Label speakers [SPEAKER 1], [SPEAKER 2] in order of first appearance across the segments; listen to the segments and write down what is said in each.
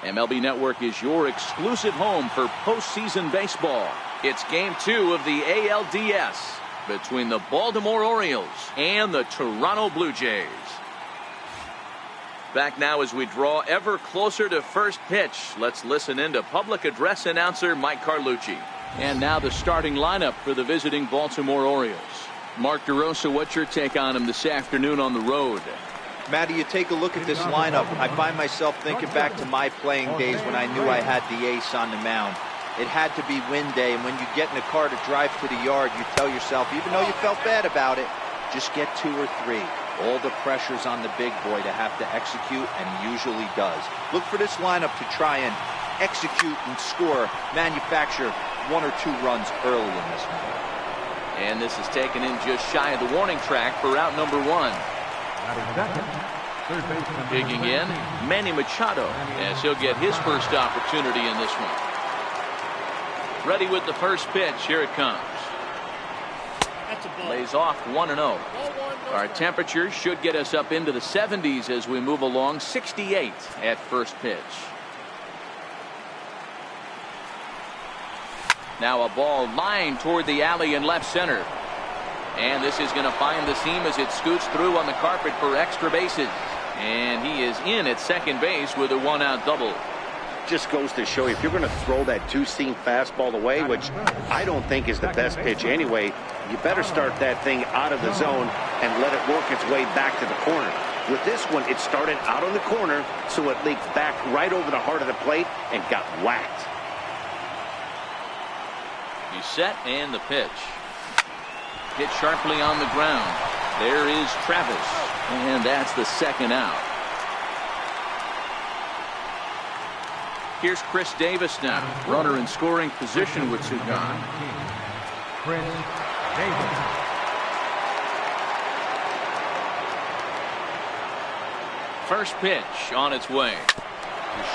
[SPEAKER 1] MLB Network is your exclusive home for postseason baseball. It's Game 2 of the ALDS between the Baltimore Orioles and the Toronto Blue Jays. Back now as we draw ever closer to first pitch. Let's listen in to public address announcer Mike Carlucci. And now the starting lineup for the visiting Baltimore Orioles. Mark DeRosa, what's your take on him this afternoon on the road?
[SPEAKER 2] Matty, you take a look at this lineup. I find myself thinking back to my playing days when I knew I had the ace on the mound. It had to be win day, and when you get in a car to drive to the yard, you tell yourself, even though you felt bad about it, just get 2 or 3. All the pressure's on the big boy to have to execute, and he usually does. Look for this lineup to try and execute and score, manufacture 1 or 2 runs early in this one.
[SPEAKER 1] And this is taken in just shy of the warning track for out number 1. Digging in, Manny Machado, as he'll get his first opportunity in this one. Ready with the first pitch. Here it comes. Lays off 1-0. Our temperatures should get us up into the 70s as we move along. 68 at first pitch. Now a ball lined toward the alley in left center. And this is going to find the seam as it scoots through on the carpet for extra bases. And he is in at second base with a 1-out double.
[SPEAKER 3] Just goes to show you, if you're going to throw that 2-seam fastball away, which I don't think is the best pitch anyway, you better start that thing out of the zone and let it work its way back to the corner. With this one, it started out on the corner, so it leaked back right over the heart of the plate and got whacked.
[SPEAKER 1] He's set, and the pitch. Hit sharply on the ground. There is Travis, and that's the 2nd out. Here's Chris Davis now. Runner in scoring position with 2 gone.
[SPEAKER 4] Chris Davis.
[SPEAKER 1] First pitch on its way.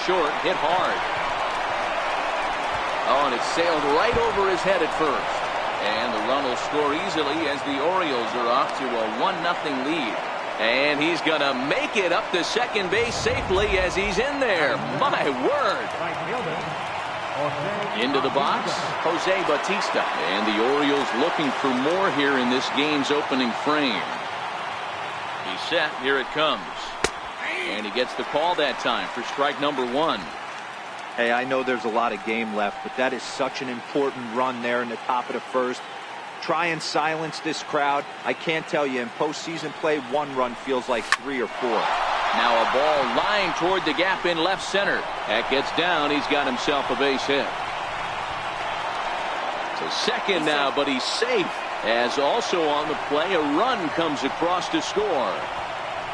[SPEAKER 1] Short, hit hard. Oh, and it sailed right over his head at first. And the run will score easily as the Orioles are off to a 1-0 lead. And he's going to make it up to second base safely as he's in there. My word. Into the box, Jose Bautista. And the Orioles looking for more here in this game's opening frame. He's set. Here it comes. And he gets the call that time for strike number 1.
[SPEAKER 2] Hey, I know there's a lot of game left, but that is such an important run there in the top of the first. Try and silence this crowd. I can't tell you, in postseason play, 1 run feels like 3 or 4.
[SPEAKER 1] Now a ball lined toward the gap in left center. That gets down. He's got himself a base hit. To second now, but he's safe. As also on the play, a run comes across to score.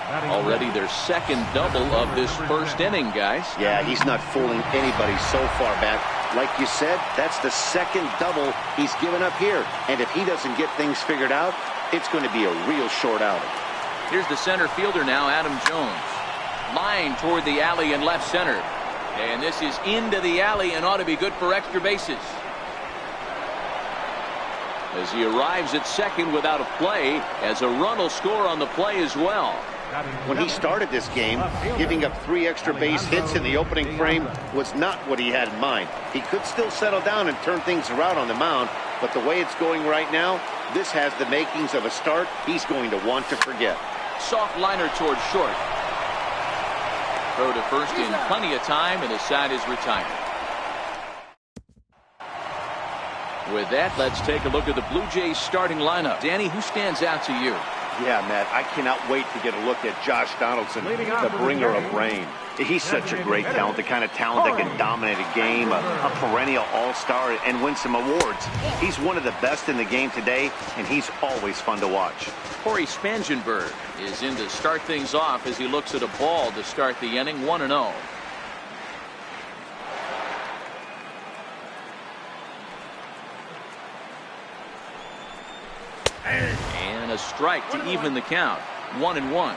[SPEAKER 1] Already their 2nd double of this first inning, guys.
[SPEAKER 3] Yeah, he's not fooling anybody so far back. Like you said, that's the 2nd double he's given up here. And if he doesn't get things figured out, it's going to be a real short outing.
[SPEAKER 1] Here's the center fielder now, Adam Jones. Line toward the alley in left center. And this is into the alley and ought to be good for extra bases. As he arrives at second without a play, as a run will score on the play as well.
[SPEAKER 3] When he started this game, giving up 3 extra base hits in the opening frame was not what he had in mind. He could still settle down and turn things around on the mound, but the way it's going right now, this has the makings of a start he's going to want to forget.
[SPEAKER 1] Soft liner towards short. Throw to first in plenty of time, and the side is retired. With that, let's take a look at the Blue Jays starting lineup. Danny, who stands out to you?
[SPEAKER 3] Yeah, Matt, I cannot wait to get a look at Josh Donaldson, the bringer of rain. He's such a great talent, the kind of talent that can dominate a game, a perennial all-star, and win some awards. He's one of the best in the game today, and he's always fun to watch.
[SPEAKER 1] Corey Spangenberg is in to start things off as he looks at a ball to start the inning, 1-0. And a strike to even the count. 1-1.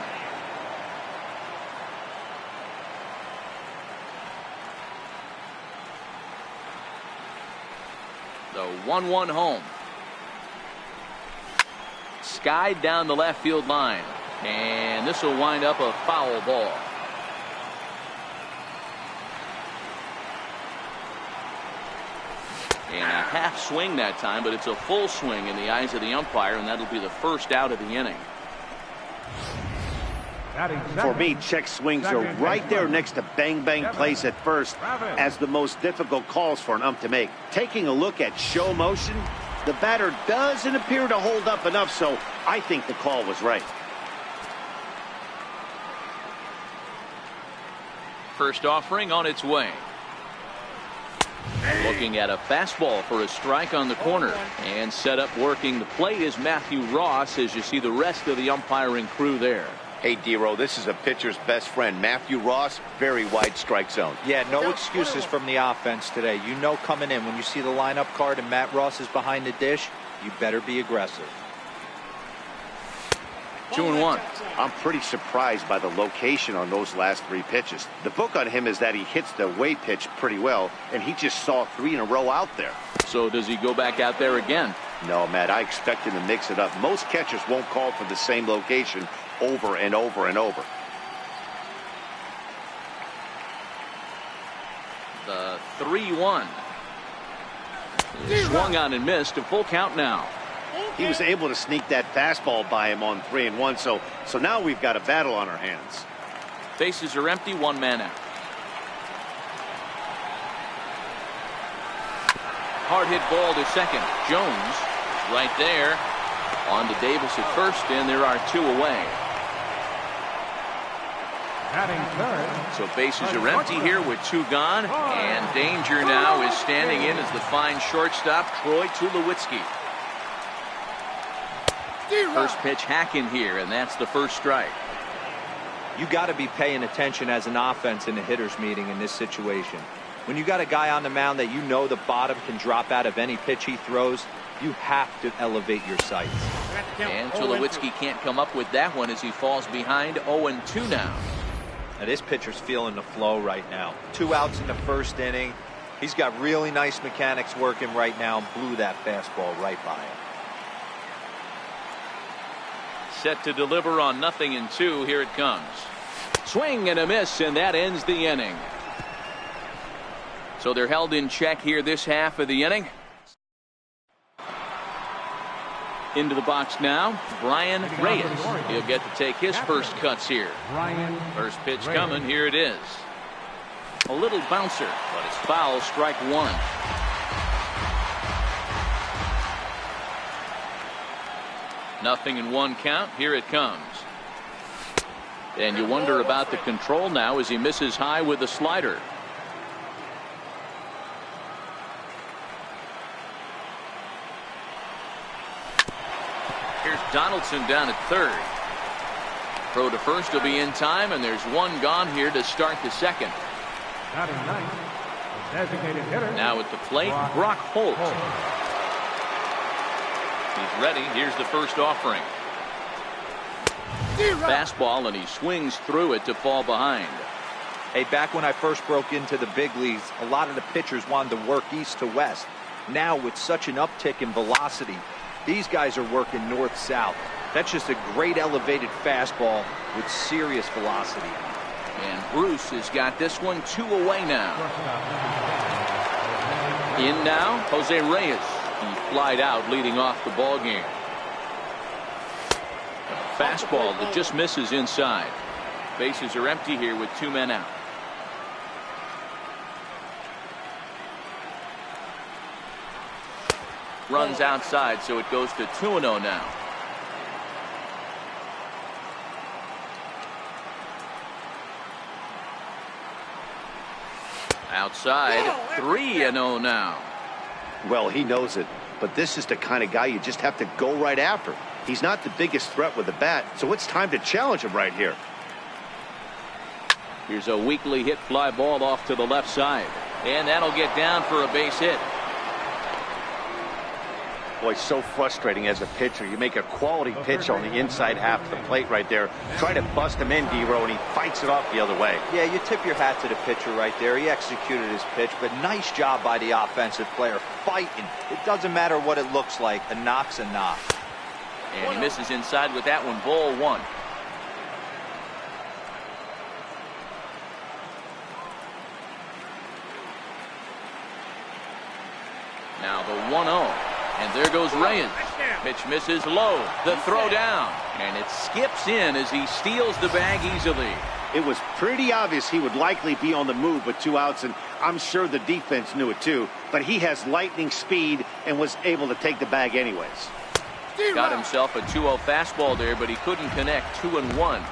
[SPEAKER 1] The 1-1 home. Skied down the left field line. And this will wind up a foul ball. And a half swing that time, but it's a full swing in the eyes of the umpire, and that'll be the first out of the inning.
[SPEAKER 3] For me, check swings are right there next to bang-bang plays at first as the most difficult calls for an ump to make. Taking a look at show motion, the batter doesn't appear to hold up enough, so I think the call was right.
[SPEAKER 1] First offering on its way. Looking at a fastball for a strike on the corner. And set up working the plate is Matthew Ross as you see the rest of the umpiring crew there.
[SPEAKER 2] Hey, D-Row, this is a pitcher's best friend. Matthew Ross, very wide strike zone. Yeah, no excuses from the offense today. You know coming in when you see the lineup card and Matt Ross is behind the dish, you better be aggressive.
[SPEAKER 1] 2-1.
[SPEAKER 3] I'm pretty surprised by the location on those last 3 pitches. The book on him is that he hits the away pitch pretty well, and he just saw 3 in a row out there.
[SPEAKER 1] So does he go back out there again?
[SPEAKER 3] No, Matt, I expect him to mix it up. Most catchers won't call for the same location over and over and over.
[SPEAKER 1] The 3-1. Swung on and missed. A full count now.
[SPEAKER 3] He was able to sneak that fastball by him on 3-1, so now we've got a battle on our hands.
[SPEAKER 1] Bases are empty, 1 man out. Hard hit ball to second. Jones right there. On to Davis at first, and there are 2 away. So bases are empty here with 2 gone, and danger now is standing in as the fine shortstop Troy Tulowitzki. First pitch hack in here, and that's the first strike.
[SPEAKER 2] You got to be paying attention as an offense in a hitter's meeting in this situation. When you got a guy on the mound that you know the bottom can drop out of any pitch he throws, you have to elevate your sights.
[SPEAKER 1] And Tulowitzki can't come up with that one as he falls behind 0-2 now.
[SPEAKER 2] Now this pitcher's feeling the flow right now. 2 outs in the first inning. He's got really nice mechanics working right now and blew that fastball right by him.
[SPEAKER 1] Set to deliver on 0-2. Here it comes. Swing and a miss, and that ends the inning. So they're held in check here this half of the inning. Into the box now, Brian Reyes. He'll get to take his first cuts here. First pitch coming. Here it is. A little bouncer, but it's foul. Strike 1. Nothing in 1 count. Here it comes. And you wonder about the control now as he misses high with the slider. Here's Donaldson down at third. Throw to first will be in time, and there's 1 gone here to start the second. Now at the plate, Brock Holt. He's ready. Here's the first offering. Fastball, and he swings through it to fall behind.
[SPEAKER 2] Hey, back when I first broke into the big leagues, a lot of the pitchers wanted to work east to west. Now with such an uptick in velocity, these guys are working north-south. That's just a great elevated fastball with serious velocity.
[SPEAKER 1] And Bruce has got this one 2 away now. In now, Jose Reyes. He flied out leading off the ball game. A fastball that just misses inside. Bases are empty here with 2 men out. Runs outside, so it goes to 2-0 now. Outside, 3-0 now.
[SPEAKER 3] Well, he knows it, but this is the kind of guy you just have to go right after. He's not the biggest threat with the bat, so it's time to challenge him right here.
[SPEAKER 1] Here's a weakly hit fly ball off to the left side, and that'll get down for a base hit.
[SPEAKER 3] Boy, so frustrating as a pitcher. You make a quality pitch on the inside half of the plate right there. Try to bust him in, D-Row, and he fights it off the other way.
[SPEAKER 2] Yeah, you tip your hat to the pitcher right there. He executed his pitch, but nice job by the offensive player fighting. It doesn't matter what it looks like. A knock's a knock.
[SPEAKER 1] And he misses inside with that one. Ball 1. Now the 1-0. And there goes Reyes. Pitch misses low. The throw down. And it skips in as he steals the bag easily.
[SPEAKER 3] It was pretty obvious he would likely be on the move with 2 outs, and I'm sure the defense knew it too. But he has lightning speed and was able to take the bag anyways.
[SPEAKER 1] Got himself a 2-0 fastball there, but he couldn't connect. 2-1.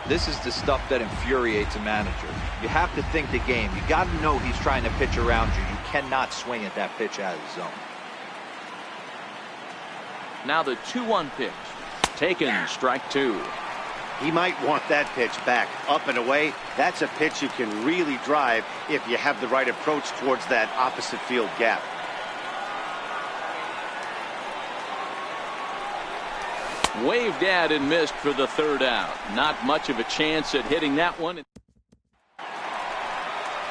[SPEAKER 2] This is the stuff that infuriates a manager. You have to think the game. You got to know he's trying to pitch around you. You cannot swing at that pitch out of the zone.
[SPEAKER 1] Now the 2-1 pitch. Taken, strike 2.
[SPEAKER 3] He might want that pitch back, up and away. That's a pitch you can really drive if you have the right approach towards that opposite field gap.
[SPEAKER 1] Waved at and missed for the 3rd out. Not much of a chance at hitting that one.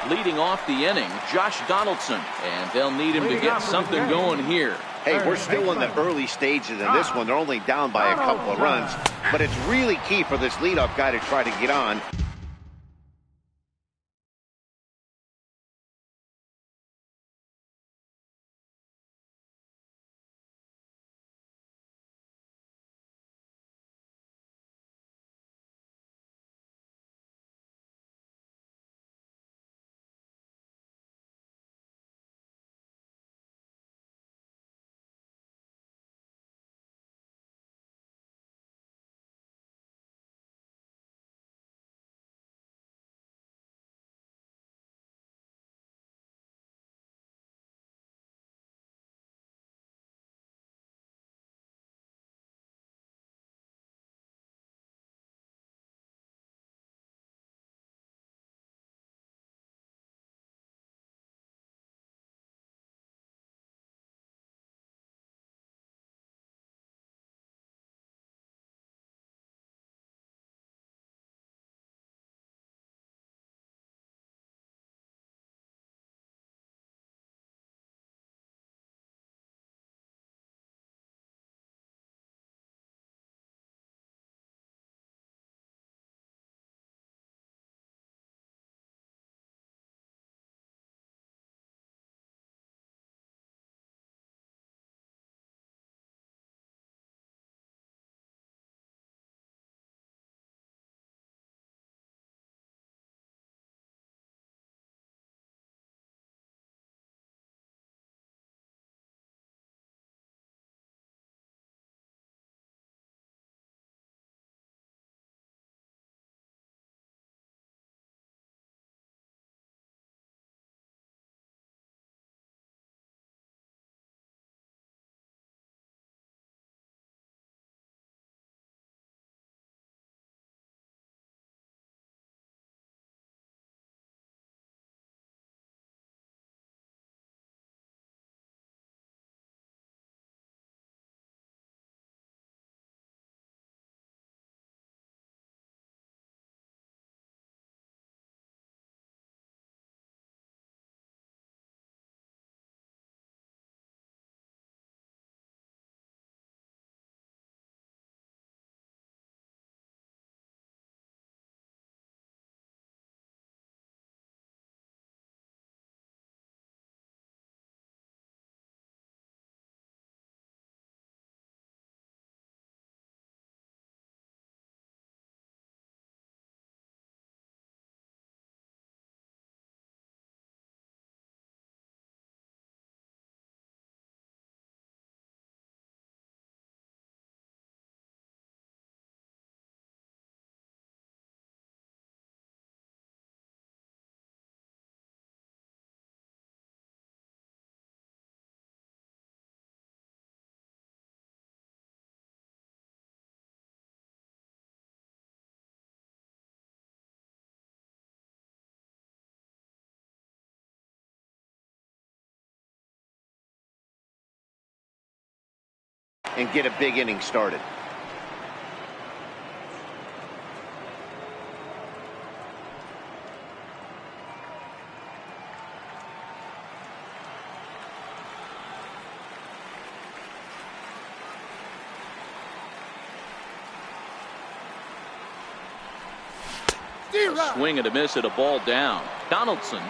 [SPEAKER 1] Leading off the inning, Josh Donaldson. And they'll need him to get something going here.
[SPEAKER 3] Hey, we're still in the early stages of this one. They're only down by a couple of runs. But it's really key for this leadoff guy to try to get on. And get a big inning started.
[SPEAKER 1] A swing and a miss at a ball down. Donaldson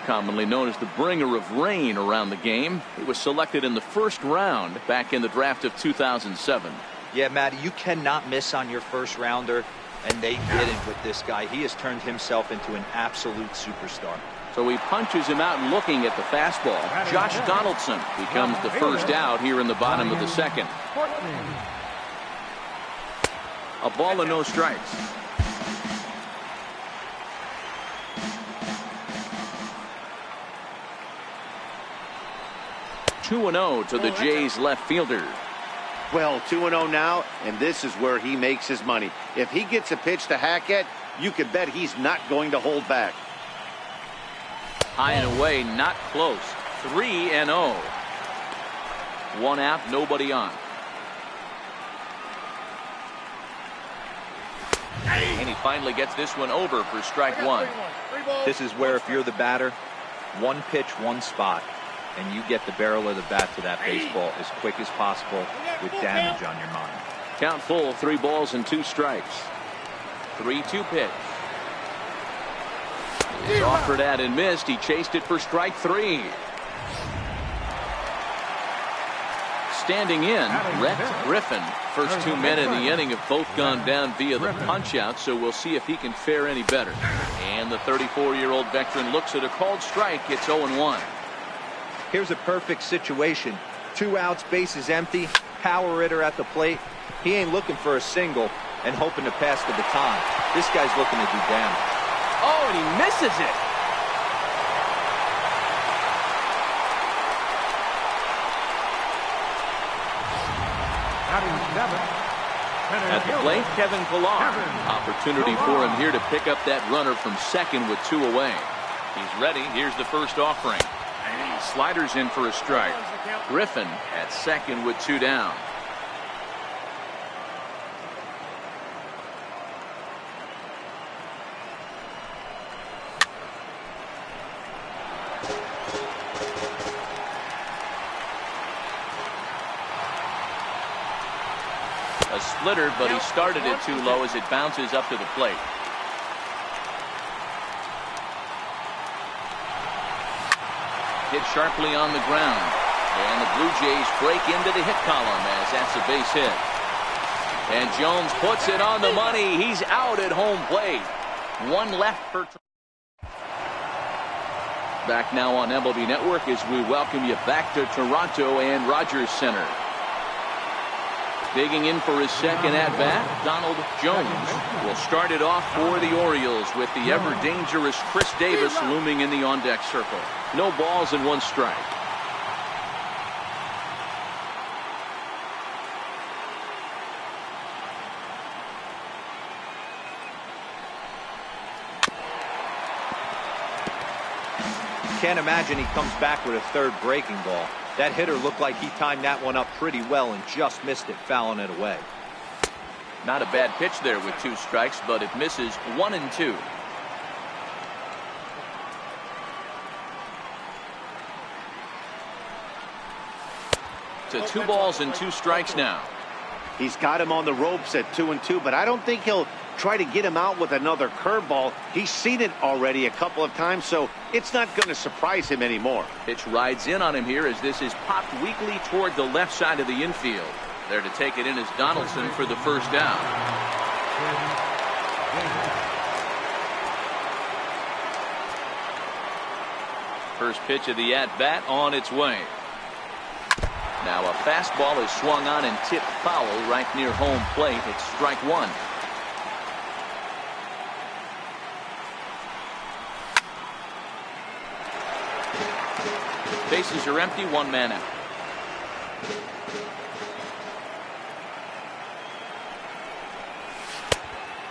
[SPEAKER 1] commonly known as the bringer of rain around the game. He was selected in the first round back in the draft of 2007.
[SPEAKER 2] Yeah, Matty, you cannot miss on your first rounder, and they didn't with this guy. He has turned himself into an absolute superstar.
[SPEAKER 1] So he punches him out looking at the fastball. Josh Donaldson becomes the first out here in the bottom of the second. A ball and no strikes. Two and 0 to the Jays left fielder.
[SPEAKER 3] Well, 2-0 now, and this is where he makes his money. If he gets a pitch to hack at, you can bet he's not going to hold back.
[SPEAKER 1] High and away, not close. 3-0. One out, nobody on. And he finally gets this one over for strike one.
[SPEAKER 2] This is where if you're the batter, one pitch, one spot, and you get the barrel of the bat to that baseball as quick as possible with damage on your mind.
[SPEAKER 1] Count full, 3 balls and 2 strikes. 3-2 pitch. It's offered at and missed. He chased it for strike 3. Standing in, Rhett Griffin. First 2 men in the inning have both gone down via the punch-out, so we'll see if he can fare any better. And the 34-year-old veteran looks at a called strike. It's 0-1.
[SPEAKER 2] Here's a perfect situation. 2 outs, bases empty, power hitter at the plate. He ain't looking for a single and hoping to pass the baton. This guy's looking to do damage.
[SPEAKER 1] Oh, and he misses it. At the plate, Kevin Pillar. Opportunity for him here to pick up that runner from second with 2 away. He's ready. Here's the first offering. Sliders in for a strike. Griffin at second with 2 down. A splitter, but he started it too low as it bounces up to the plate. Hit sharply on the ground, and the Blue Jays break into the hit column as that's a base hit. And Jones puts it on the money. He's out at home plate. 1 left for. Back now on MLB Network as we welcome you back to Toronto and Rogers Center. Digging in for his second at-bat, Donald Jones will start it off for the Orioles with the ever-dangerous Chris Davis looming in the on-deck circle. No balls and 1 strike.
[SPEAKER 2] Can't imagine he comes back with a third breaking ball. That hitter looked like he timed that one up pretty well and just missed it, fouling it away.
[SPEAKER 1] Not a bad pitch there with 2 strikes, but it misses 1 and 2. To 2 balls and 2 strikes now.
[SPEAKER 3] He's got him on the ropes at 2-2, but I don't think he'll try to get him out with another curveball. He's seen it already a couple of times, so it's not going to surprise him anymore.
[SPEAKER 1] Pitch rides in on him here as this is popped weakly toward the left side of the infield. There to take it in is Donaldson for the first down. First pitch of the at-bat on its way. Now a fastball is swung on and tipped foul right near home plate. It's strike 1. Bases are empty, 1 man out.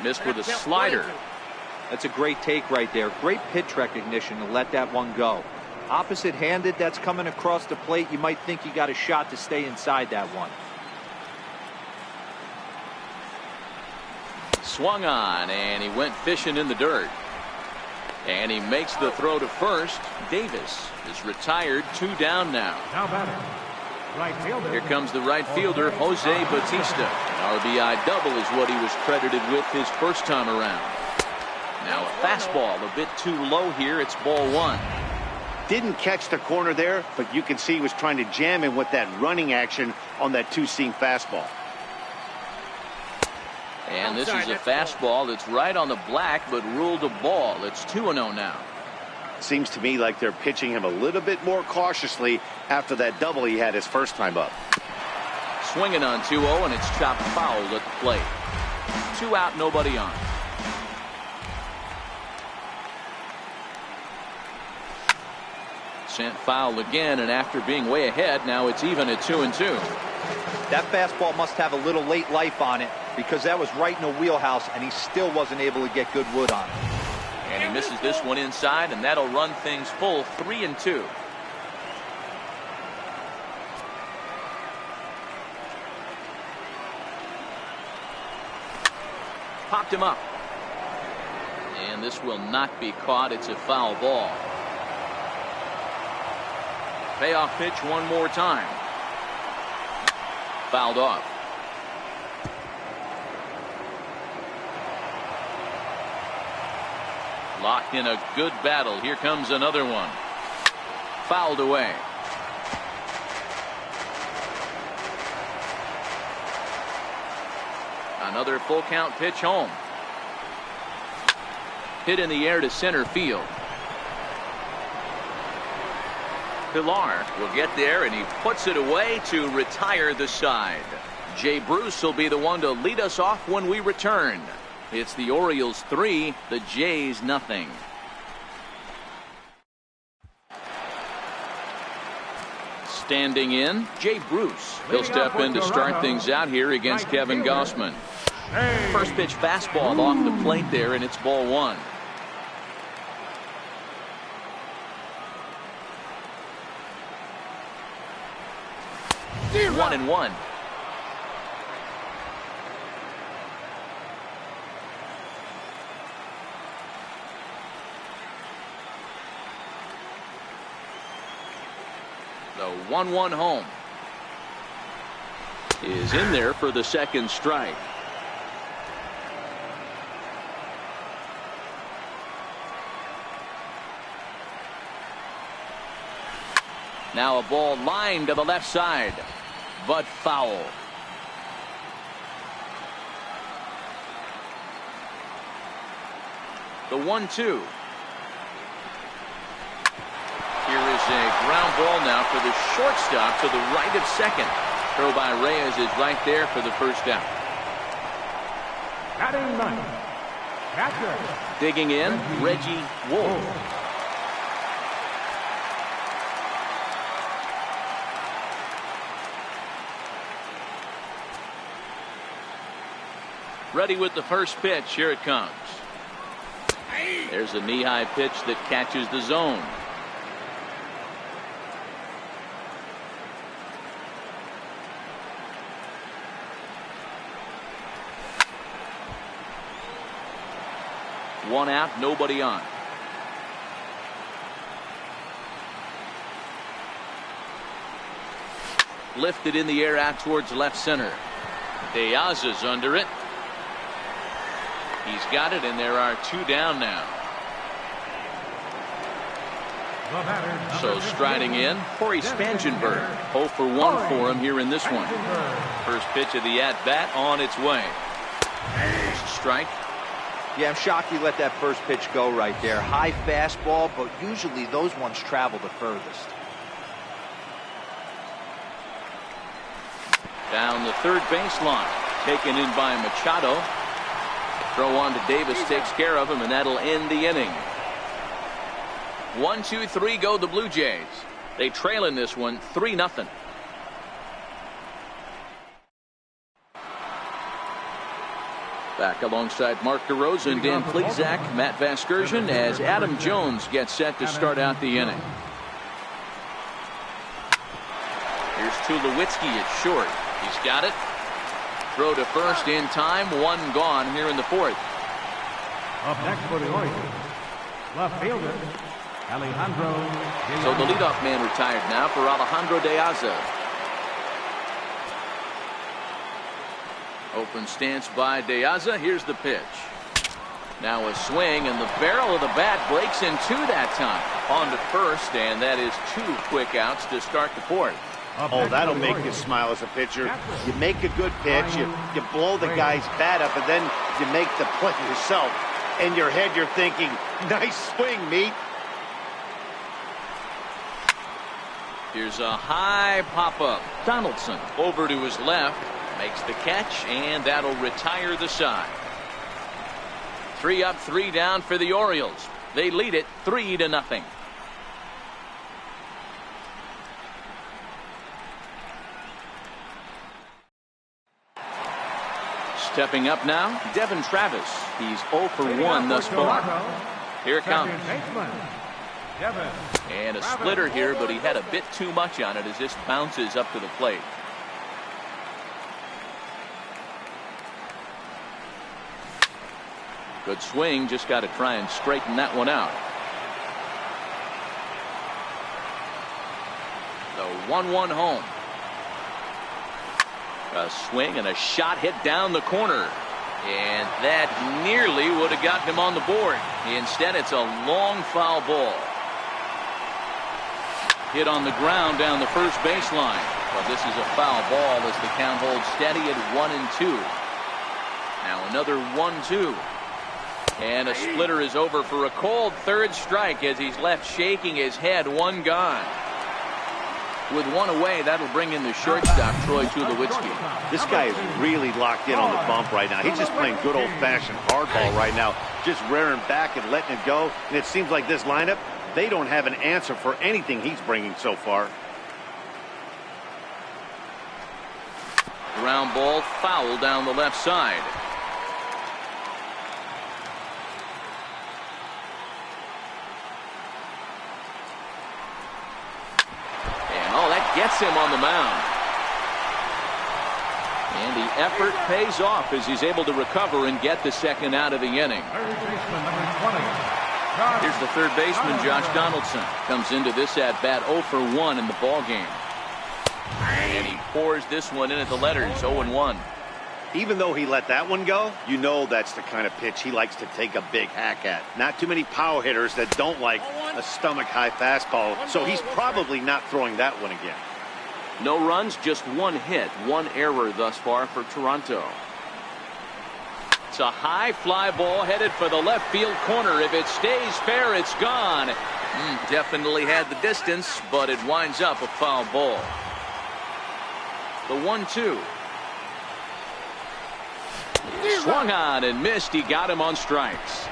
[SPEAKER 1] Missed with a slider.
[SPEAKER 2] That's a great take right there. Great pitch recognition to let that one go. Opposite-handed, that's coming across the plate. You might think you got a shot to stay inside that one.
[SPEAKER 1] Swung on, and he went fishing in the dirt. And he makes the throw to first. Davis is retired, 2 down now.
[SPEAKER 4] Now batting, right fielder.
[SPEAKER 1] Here comes the right fielder, Jose Bautista. An RBI double is what he was credited with his first time around. Now a fastball a bit too low here. It's ball 1.
[SPEAKER 3] Didn't catch the corner there, but you can see he was trying to jam him with that running action on that two-seam fastball.
[SPEAKER 1] And this is a fastball that's right on the black, but ruled a ball. It's 2-0 now.
[SPEAKER 3] Seems to me like they're pitching him a little bit more cautiously after that double he had his first time up.
[SPEAKER 1] Swinging on 2-0, and it's chopped foul at the plate. 2 out, nobody on. Sent foul again, and after being way ahead, now it's even at 2-2.
[SPEAKER 2] That fastball must have a little late life on it, because that was right in the wheelhouse, and he still wasn't able to get good wood on it.
[SPEAKER 1] And he misses this one inside, and that'll run things full 3-2. Popped him up. And this will not be caught. It's a foul ball. Payoff pitch one more time. Fouled off. Locked in a good battle. Here comes another one. Fouled away. Another full count pitch home. Hit in the air to center field. Pilar will get there, and he puts it away to retire the side. Jay Bruce will be the one to lead us off when we return. It's the Orioles 3, the Jays nothing. Standing in, Jay Bruce. He'll step in to start things out here against Kevin Gossman. First pitch fastball off the plate there, and it's ball 1. One and one. The 1-1 home is in there for the second strike. Now a ball lined to the left side, but foul. The 1-2. Here is a ground ball now for the shortstop to the right of second. Throw by Reyes is right there for the first out.
[SPEAKER 4] Batting ninth, catcher.
[SPEAKER 1] Digging in, Reggie Wolf. Ready with the first pitch. Here it comes. There's a knee-high pitch that catches the zone. One out, nobody on. Lifted in the air out towards left center. Diaz under it. He's got it, and there are 2 down now. So striding in, Corey Spangenberg. 0 for 1 for him here in this one. First pitch of the at-bat on its way. There's a strike.
[SPEAKER 2] Yeah, I'm shocked he let that first pitch go right there. High fastball, but usually those ones travel the furthest.
[SPEAKER 1] Down the third baseline. Taken in by Machado. Throw on to Davis takes care of him, and that'll end the inning. 1, 2, 3 go the Blue Jays. They trail in this one 3-0. Back alongside Mark DeRosa, Dan Plesac, Matt Vasgersian as Adam Jones gets set to start out the inning. Here's Tulowitzki at short. He's got it. Throw to first in time. 1 gone here in the 4th.
[SPEAKER 4] Up next for the Orioles, left fielder Alejandro De
[SPEAKER 1] So the leadoff man retired now for Alejandro De Aza. Open stance by De Aza. Here's the pitch. Now a swing, and the barrel of the bat breaks in 2 that time. On to first, and that is 2 quick outs to start the fourth.
[SPEAKER 3] Oh, that'll make you smile as a pitcher. You make a good pitch, you blow the guy's bat up, and then you make the play yourself. In your head, you're thinking, nice swing, meat.
[SPEAKER 1] Here's a high pop-up. Donaldson over to his left, makes the catch, and that'll retire the side. 3 up, 3 down for the Orioles. They lead it 3-0. Stepping up now, Devin Travis. He's 0 for 1 thus far. Here it comes. And a splitter here, but he had a bit too much on it as this bounces up to the plate. Good swing, just got to try and straighten that one out. The 1-1 home. A swing and a shot hit down the corner. And that nearly would have gotten him on the board. Instead, it's a long foul ball. Hit on the ground down the first baseline. Well, this is a foul ball as the count holds steady at 1-2. Now another 1-2. And a splitter is over for a cold third strike as he's left shaking his head. 1 gone. With 1 away, that'll bring in the shortstop, Troy Tulowitzki.
[SPEAKER 3] This guy is really locked in on the bump right now. He's just playing good old-fashioned hardball right now, just rearing back and letting it go. And it seems like this lineup, they don't have an answer for anything he's bringing so far.
[SPEAKER 1] Ground ball foul down the left side. Gets him on the mound. And the effort pays off as he's able to recover and get the second out of the inning. Here's the third baseman, Josh Donaldson. Comes into this at-bat 0 for 1 in the ballgame. And he pours this one in at the letters, 0-1.
[SPEAKER 3] Even though he let that one go, you know that's the kind of pitch he likes to take a big hack at. Not too many power hitters that don't like a stomach-high fastball, so he's probably not throwing that one again.
[SPEAKER 1] No runs, just 1 hit, 1 error thus far for Toronto. It's a high fly ball headed for the left field corner. If it stays fair, it's gone. Definitely had the distance, but it winds up a foul ball. The 1-2. Swung on and missed. He got him on strikes.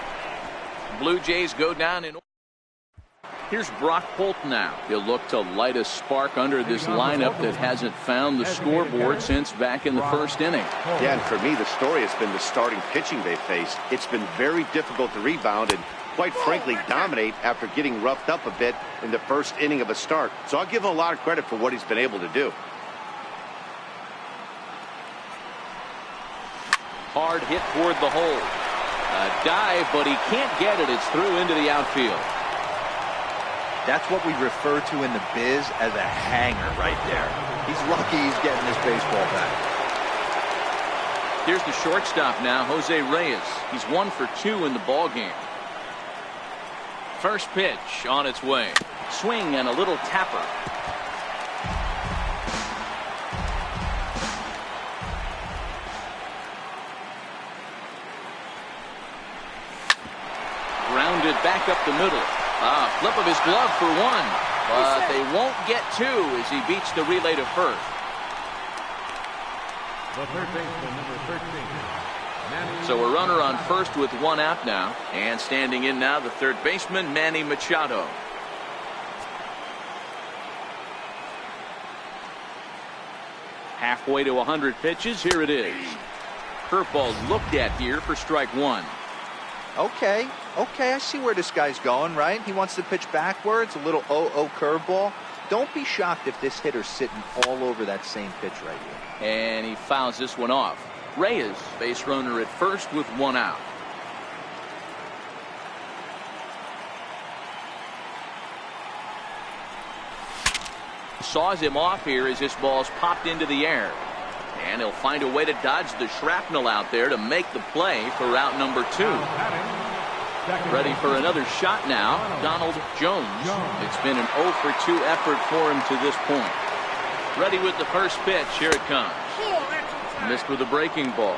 [SPEAKER 1] Blue Jays go down in. Here's Brock Holt now. He'll look to light a spark under this lineup that hasn't found the scoreboard since back in the first inning.
[SPEAKER 3] Yeah, and for me, the story has been the starting pitching they faced. It's been very difficult to rebound and, quite frankly, dominate after getting roughed up a bit in the first inning of a start. So I'll give him a lot of credit for what he's been able to do.
[SPEAKER 1] Hard hit toward the hole. A dive, but he can't get it. It's through into the outfield.
[SPEAKER 2] That's what we refer to in the biz as a hanger right there. He's lucky he's getting this baseball back.
[SPEAKER 1] Here's the shortstop now, Jose Reyes. He's 1 for 2 in the ballgame. First pitch on its way. Swing and a little tapper. Grounded back up the middle. Flip of his glove for 1. But they won't get 2 as he beats the relay to first.
[SPEAKER 4] The third baseman, number 13.
[SPEAKER 1] So a runner on first with 1 out now. And standing in now, the third baseman, Manny Machado. Halfway to 100 pitches. Here it is. Curveball looked at here for strike 1.
[SPEAKER 2] Okay, I see where this guy's going, right? He wants to pitch backwards, a little 0-0 curveball. Don't be shocked if this hitter's sitting all over that same pitch right here.
[SPEAKER 1] And he fouls this one off. Reyes, base runner at first with 1 out. Saws him off here as this ball's popped into the air. And he'll find a way to dodge the shrapnel out there to make the play for route number 2. Ready for another shot now, Donald Jones. It's been an 0 for 2 effort for him to this point. Ready with the first pitch. Here it comes. Missed with a breaking ball.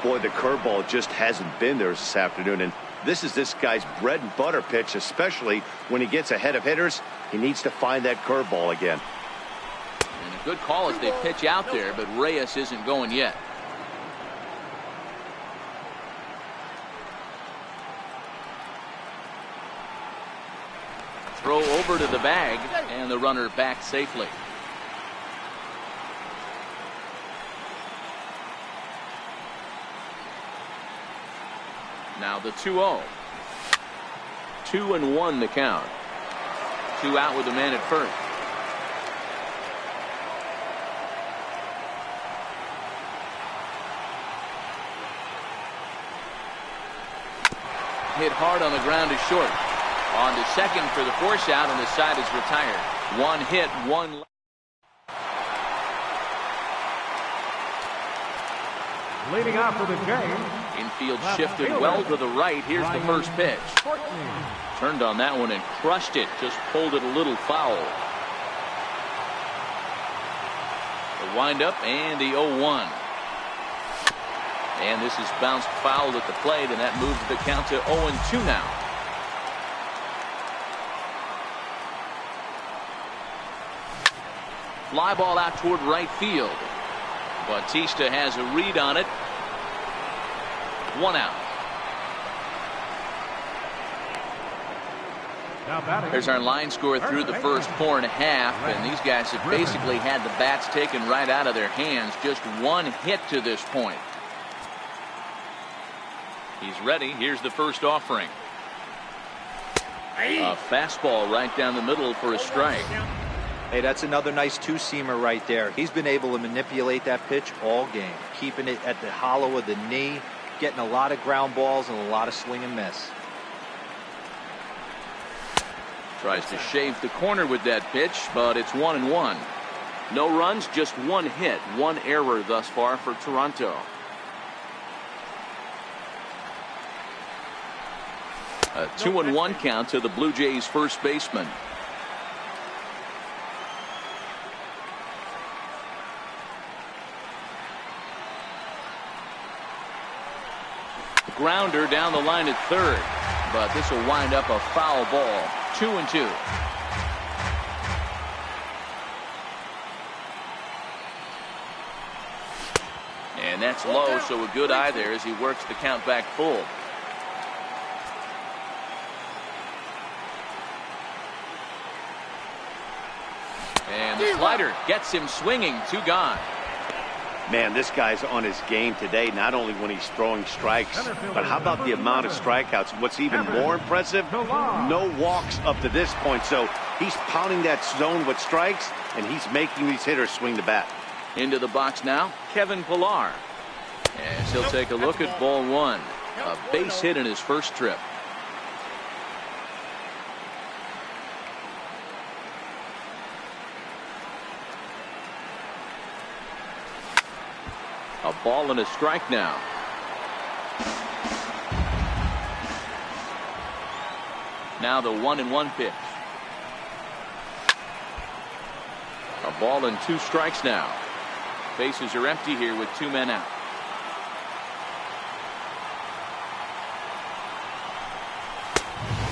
[SPEAKER 3] Boy, the curveball just hasn't been there this afternoon, and this is this guy's bread and butter pitch, especially when he gets ahead of hitters. He needs to find that curveball again.
[SPEAKER 1] And a good call as they pitch out there, but Reyes isn't going yet. Throw over to the bag, and the runner back safely. Now the 2-0. 2-1 the count. 2 out with a man at first. Hit hard on the ground to short. On to second for the force out, and the side is retired. 1 hit, 1 left.
[SPEAKER 4] Leading off for the game.
[SPEAKER 1] Infield shifted well to the right. Here's the first pitch. Turned on that one and crushed it. Just pulled it a little foul. The windup and the 0-1. And this is bounced foul at the plate, and that moves the count to 0-2 now. Fly ball out toward right field. Bautista has a read on it. 1 out. There's our line score through the first 4.5, and these guys have basically had the bats taken right out of their hands. Just 1 hit to this point. He's ready. Here's the first offering. A fastball right down the middle for a strike.
[SPEAKER 2] Hey, that's another nice two-seamer right there. He's been able to manipulate that pitch all game, keeping it at the hollow of the knee, getting a lot of ground balls and a lot of swing and miss.
[SPEAKER 1] Tries to shave the corner with that pitch, but it's 1-1. No runs, just 1 hit, 1 error thus far for Toronto. A 2-1 count to the Blue Jays first baseman. Grounder down the line at third, but this will wind up a foul ball. 2-2. And that's low, so a good eye there as he works the count back full. And the slider gets him swinging. 2 gone.
[SPEAKER 3] Man, this guy's on his game today, not only when he's throwing strikes, but how about the amount of strikeouts? What's even more impressive, no walks up to this point. So he's pounding that zone with strikes, and he's making these hitters swing the bat.
[SPEAKER 1] Into the box now, Kevin Pillar. As he'll take a look at ball 1. A base hit in his first trip. A ball and a strike now. Now the 1-1 pitch. A ball and 2 strikes now. Bases are empty here with 2 men out.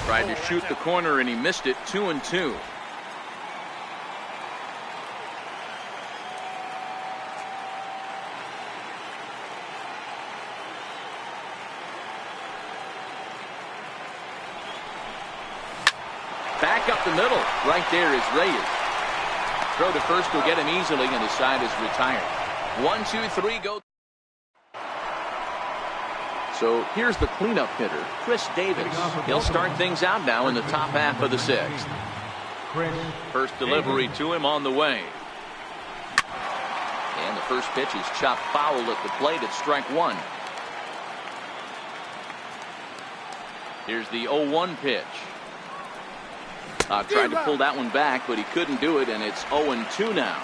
[SPEAKER 1] Tried to shoot the corner and he missed it. 2-2. Back up the middle. Right there is Reyes. Throw to first will get him easily, and his side is retired. 1, 2, 3, go. So here's the cleanup hitter, Chris Davis. He'll start things out now in the top half of the 6th. First delivery to him on the way. And the first pitch is chopped foul at the plate at strike 1. Here's the 0-1 pitch. Tried to pull that one back, but he couldn't do it, and it's 0-2 now.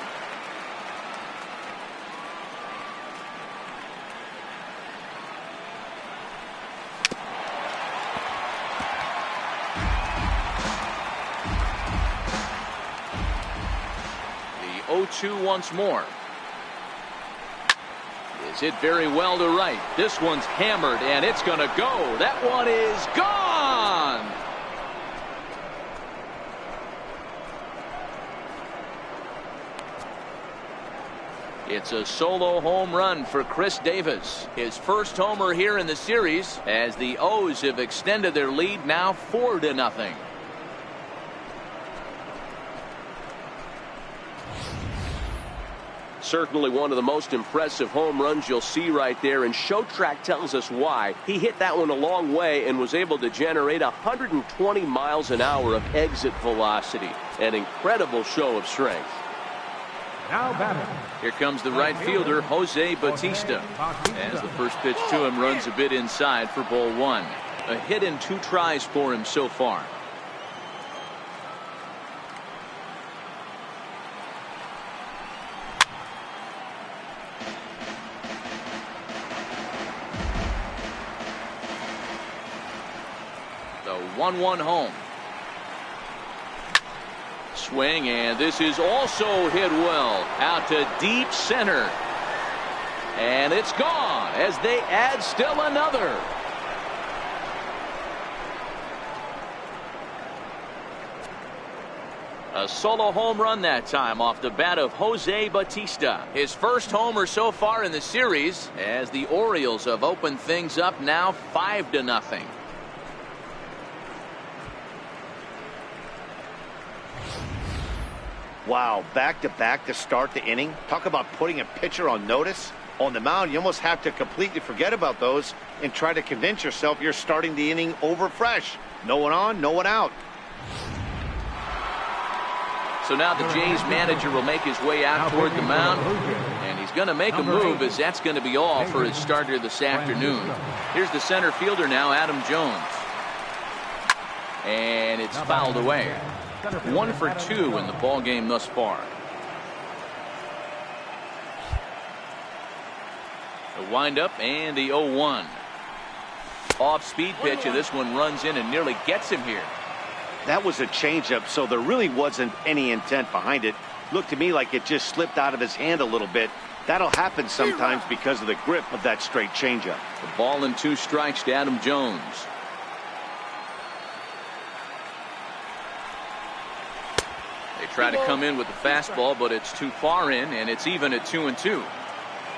[SPEAKER 1] 0-2 once more. Is hit very well to right. This one's hammered, and it's going to go. That one is gone. It's a solo home run for Chris Davis. His first homer here in the series as the O's have extended their lead now 4-0.
[SPEAKER 5] Certainly one of the most impressive home runs you'll see right there, and Showtrack tells us why. He hit that one a long way and was able to generate 120 miles an hour of exit velocity. An incredible show of strength.
[SPEAKER 4] Now batting.
[SPEAKER 1] Here comes the right fielder, Jose Bautista. As the first pitch to him runs a bit inside for ball one. A hit in 2 tries for him so far. The 1-1 home. Swing, and this is also hit well out to deep center, and it's gone as they add still another. A solo home run that time off the bat of Jose Bautista. His first homer so far in the series as the Orioles have opened things up now 5-0.
[SPEAKER 3] Wow, back-to-back to start the inning. Talk about putting a pitcher on notice. On the mound, you almost have to completely forget about those and try to convince yourself you're starting the inning over fresh. No one on, no one out.
[SPEAKER 1] So now the Jays manager will make his way out toward the mound, and he's going to make a move, as that's going to be all for his starter this afternoon. Here's the center fielder now, Adam Jones. And it's fouled away. 1 for 2 in the ball game thus far. The windup and the 0-1. Off-speed pitch, and this one runs in and nearly gets him here.
[SPEAKER 3] That was a changeup, so there really wasn't any intent behind it. Looked to me like it just slipped out of his hand a little bit. That'll happen sometimes because of the grip of that straight changeup.
[SPEAKER 1] The ball and 2 strikes to Adam Jones. They try to come in with the fastball, but it's too far in, and it's even at 2-2.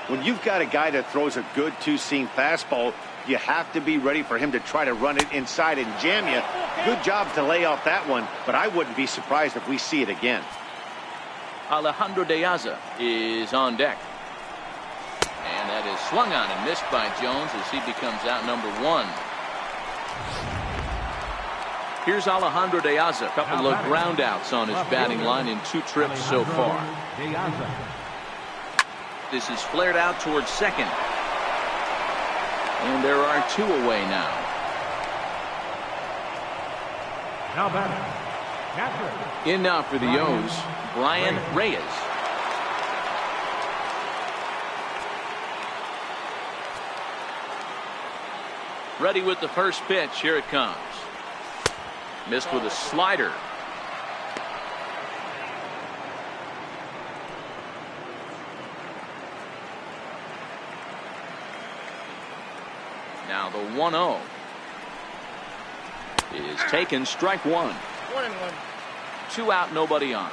[SPEAKER 3] When you've got a guy that throws a good two-seam fastball, you have to be ready for him to try to run it inside and jam you. Good job to lay off that one, but I wouldn't be surprised if we see it again.
[SPEAKER 1] Alejandro De Aza is on deck. And that is swung on and missed by Jones as he becomes out number 1. Here's Alejandro De Aza. A couple of ground outs on his batting line in 2 trips so far. This is flared out towards second. And there are 2 away now.
[SPEAKER 4] Now batting.
[SPEAKER 1] In now for the O's, Brian Reyes. Ready with the first pitch. Here it comes. Missed with a slider. Now the 1-0 is taken. Strike 1.
[SPEAKER 6] 1-1.
[SPEAKER 1] 2 out, nobody on.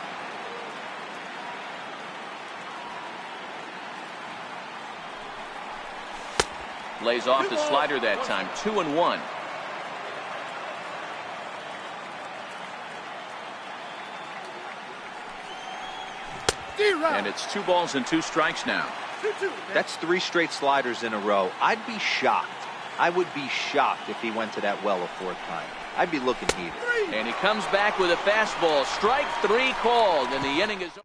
[SPEAKER 1] Lays off the slider that time. 2-1. And it's 2 balls and 2 strikes now.
[SPEAKER 2] That's 3 straight sliders in a row. I'd be shocked. I would be shocked if he went to that well a 4th time. I'd be looking heated.
[SPEAKER 1] And he comes back with a fastball. Strike 3 called, and the inning is over.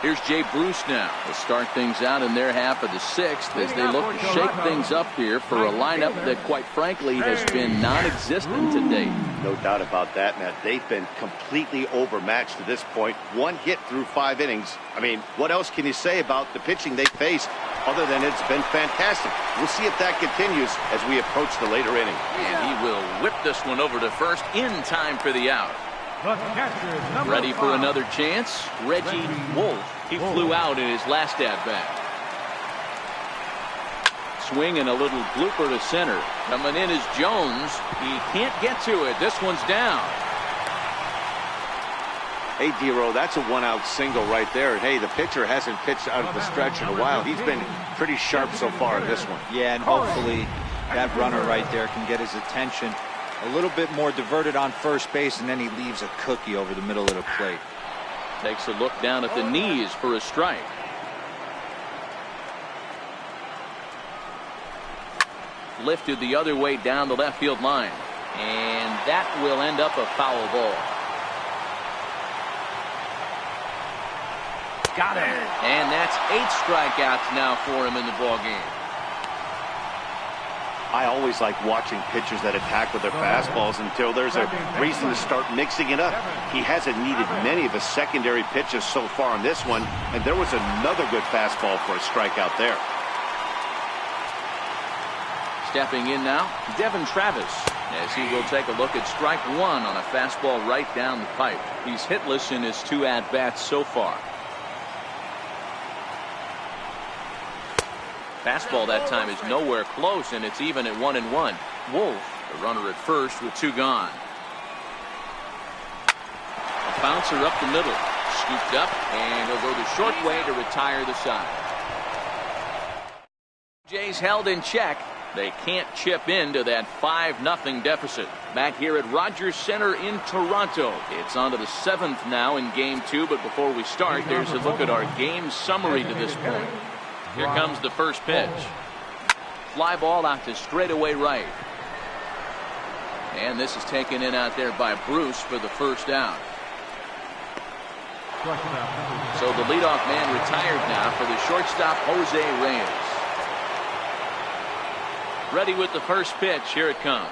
[SPEAKER 1] Here's Jay Bruce now to start things out in their half of the 6th as they look to shake things up here for a lineup that, quite frankly, has been non-existent to date.
[SPEAKER 3] No doubt about that, Matt. They've been completely overmatched to this point. 1 hit through 5 innings. I mean, what else can you say about the pitching they faced other than it's been fantastic? We'll see if that continues as we approach the later inning.
[SPEAKER 1] And he will whip this one over to first in time for the out.
[SPEAKER 4] The catcher, number
[SPEAKER 1] Ready for
[SPEAKER 4] 5.
[SPEAKER 1] another chance? Reggie Wolf. He flew out in his last at-bat. Swing and a little blooper to center. Coming in is Jones. He can't get to it. This one's down.
[SPEAKER 3] Hey, D-Row, that's a one-out single right there. Hey, the pitcher hasn't pitched out of the stretch in a while. He's been pretty sharp so far in this one.
[SPEAKER 2] Yeah, and hopefully that runner right there can get his attention. A little bit more diverted on first base, and then he leaves a cookie over the middle of the plate.
[SPEAKER 1] Takes a look down at the knees for a strike. Lifted the other way down the left field line. And that will end up a foul ball. Got him. And that's 8 strikeouts now for him in the ballgame.
[SPEAKER 3] I always like watching pitchers that attack with their fastballs until there's a reason to start mixing it up. He hasn't needed many of his secondary pitches so far in this one, and there was another good fastball for a strikeout there.
[SPEAKER 1] Stepping in now, Devin Travis, as he will take a look at strike 1 on a fastball right down the pipe. He's hitless in his 2 at-bats so far. Fastball that time is nowhere close, and it's even at 1-1. Wolf, the runner at first with 2 gone. A bouncer up the middle, scooped up, and he'll go the short way to retire the side. Jays held in check. They can't chip into that 5-0 deficit. Back here at Rogers Center in Toronto. It's on to the 7th now in Game 2, but before we start, there's a look at our game summary to this point. Here comes the first pitch. Fly ball out to straightaway right. And this is taken in out there by Bruce for the first out. So the leadoff man retired now for the shortstop, Jose Reyes. Ready with the first pitch. Here it comes.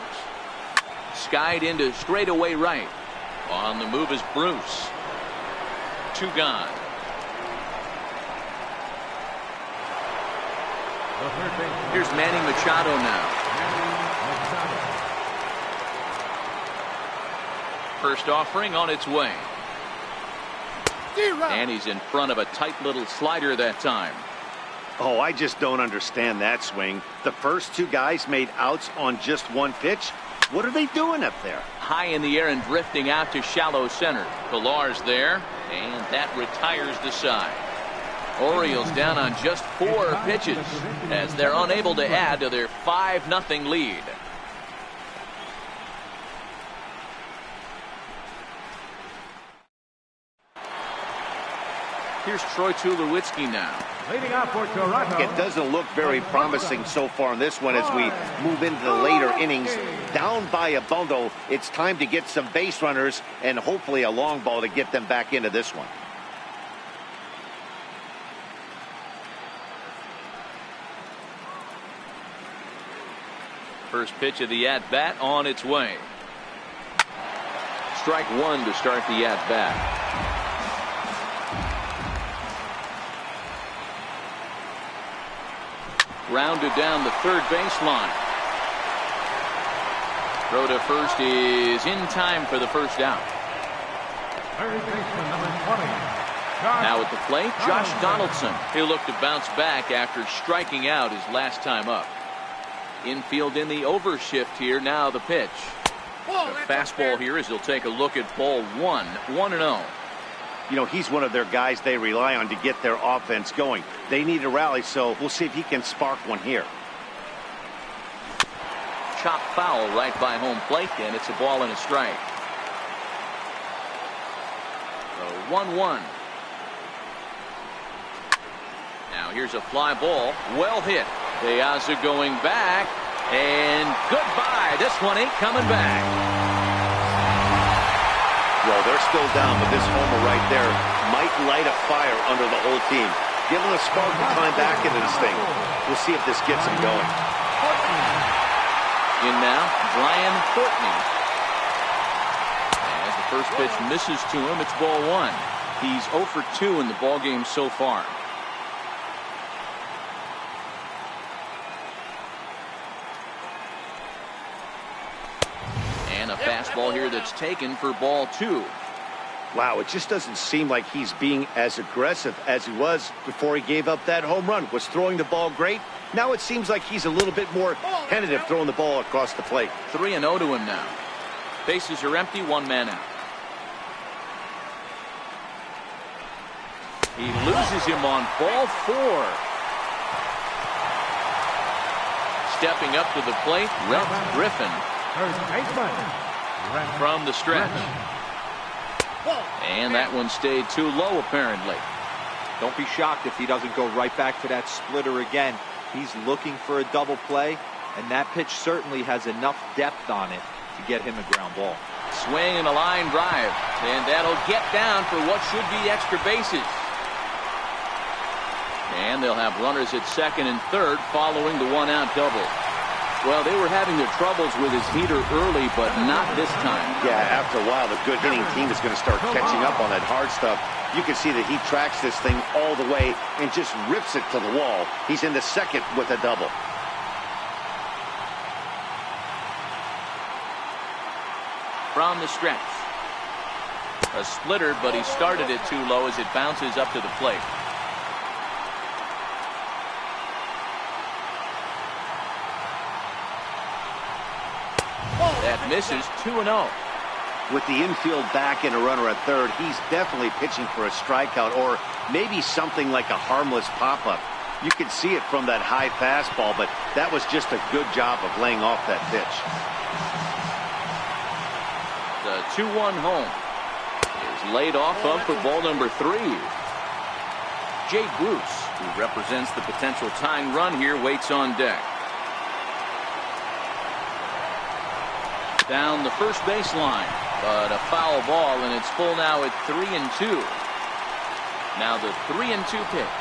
[SPEAKER 1] Skied into straightaway right. On the move is Bruce. 2 gone. Here's Manny Machado now. First offering on its way. And he's in front of a tight little slider that time.
[SPEAKER 3] Oh, I just don't understand that swing. The first 2 guys made outs on just 1 pitch. What are they doing up there?
[SPEAKER 1] High in the air and drifting out to shallow center. Pilar's there, and that retires the side. Orioles down on just 4 pitches as they're unable to add to their 5-0 lead. Here's Troy Tulowitzki now.
[SPEAKER 4] Leading off for Toronto.
[SPEAKER 3] It doesn't look very promising so far in this one as we move into the later innings. Down by a bundle, it's time to get some base runners and hopefully a long ball to get them back into this one.
[SPEAKER 1] First pitch of the at-bat on its way. Strike 1 to start the at-bat. Grounded down the third baseline. Throw to first is in time for the first out.
[SPEAKER 4] Third baseman, number 20.
[SPEAKER 1] Now at the plate, Josh Donaldson. He'll look to bounce back after striking out his last time up. Infield in the overshift here. Now the pitch. The fastball here as he'll take a look at ball 1. 1-0.
[SPEAKER 3] You know, he's one of their guys they rely on to get their offense going. They need a rally, so we'll see if he can spark one here.
[SPEAKER 1] Chop foul right by home plate, and it's a ball and a strike. So 1-1. Now here's a fly ball. Well hit. Piazza going back, and goodbye. This one ain't coming back.
[SPEAKER 3] Well, they're still down, but this homer right there might light a fire under the whole team. Give them a spark to climb back into this thing. We'll see if this gets them going.
[SPEAKER 1] In now, Brian Fortney. As the first pitch misses to him, it's ball 1. He's 0 for 2 in the ballgame so far. And a fastball here that's taken for ball 2.
[SPEAKER 3] Wow, it just doesn't seem like he's being as aggressive as he was before he gave up that home run. Was throwing the ball great. Now it seems like he's a little bit more tentative throwing the ball across the plate.
[SPEAKER 1] 3-0 to him now. Bases are empty, one man out. He loses him on ball 4. Stepping up to the plate, Rhett Griffin.
[SPEAKER 4] First baseman.
[SPEAKER 1] From the stretch. And that one stayed too low, apparently.
[SPEAKER 2] Don't be shocked if he doesn't go right back to that splitter again. He's looking for a double play, and that pitch certainly has enough depth on it to get him a ground ball.
[SPEAKER 1] Swing and a line drive, and that'll get down for what should be extra bases. And they'll have runners at second and third following the one-out double. Well, they were having their troubles with his heater early, but not this time.
[SPEAKER 3] Yeah, after a while, the good hitting team is going to start catching up on that hard stuff. You can see that he tracks this thing all the way and just rips it to the wall. He's in the second with a double.
[SPEAKER 1] From the stretch. A splitter, but he started it too low as it bounces up to the plate. That misses. 2-0.
[SPEAKER 3] With the infield back and a runner at third, he's definitely pitching for a strikeout or maybe something like a harmless pop-up. You can see it from that high fastball, but that was just a good job of laying off that pitch.
[SPEAKER 1] The 2-1 home is laid off up for ball number 3. Jay Bruce, who represents the potential tying run here, waits on deck. Down the first baseline, but a foul ball, and it's full now at 3-2. Now the 3-2 pitch.